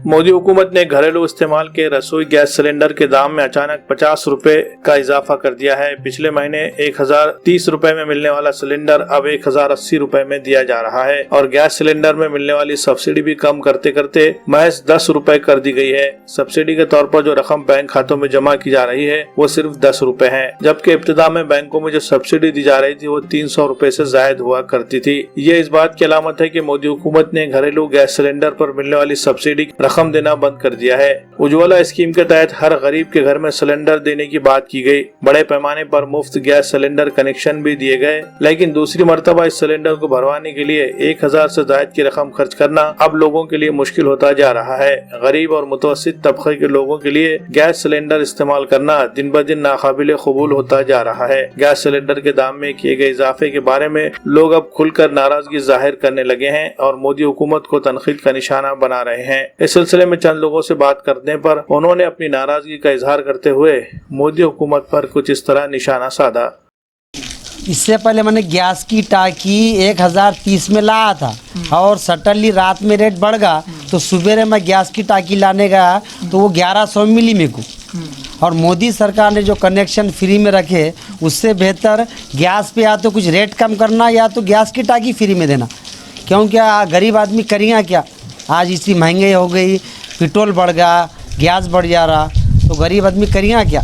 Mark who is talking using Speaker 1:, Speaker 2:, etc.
Speaker 1: मोदी हुकूमत ने घरेलू इस्तेमाल के रसोई गैस सिलेंडर के दाम में अचानक 50 रुपए का इजाफा कर दिया है। पिछले महीने 1030 रुपए में मिलने वाला सिलेंडर अब 1080 रुपए में दिया जा रहा है और गैस सिलेंडर में मिलने वाली सब्सिडी भी कम करते करते महज 10 रुपए कर दी गई है। सब्सिडी के तौर पर जो रकम बैंक खातों में जमा की जा रही है वो सिर्फ 10 रुपए है, जबकि इब्तिदा में बैंकों में जो सब्सिडी दी जा रही थी वो 300 रुपए से जायद हुआ करती थी। ये इस बात की अलामत है कि मोदी हुकूमत ने घरेलू गैस सिलेंडर पर मिलने वाली सब्सिडी रकम देना बंद कर दिया है। उज्ज्वला स्कीम के तहत हर गरीब के घर में सिलेंडर देने की बात की गई। बड़े पैमाने पर मुफ्त गैस सिलेंडर कनेक्शन भी दिए गए, लेकिन दूसरी मर्तबा इस सिलेंडर को भरवाने के लिए 1000 से ज्यादा की रकम खर्च करना अब लोगों के लिए मुश्किल होता जा रहा है। गरीब और मुतवस्सित तबके के लोगों के लिए गैस सिलेंडर इस्तेमाल करना दिन ब दिन नाकाबिले कबूल होता जा रहा है। गैस सिलेंडर के दाम में किए गए इजाफे के बारे में लोग अब खुलकर नाराजगी जाहिर करने लगे हैं और मोदी हुकूमत को तनकीद का निशाना बना रहे हैं। इस सिलसिले में चंद लोगों से बात करने पर उन्होंने अपनी नाराजगी का इजहार करते हुए मोदी हुकूमत पर कुछ इस तरह निशाना साधा।
Speaker 2: इससे पहले मैंने गैस की टाकी 1030 में लाया था और सडनली रात में रेट बढ़ गया तो सुबह मैं गैस की टाकी लाने गया तो वो 1100 मिली मेरे को। और मोदी सरकार ने जो कनेक्शन फ्री में रखे उससे बेहतर गैस पे या तो कुछ रेट कम करना या तो गैस की टाकी फ्री में देना, क्योंकि गरीब आदमी करेगा क्या। आज इतनी महंगाई हो गई, पेट्रोल बढ़ गया, गैस बढ़ जा रहा, तो गरीब आदमी करेगा क्या।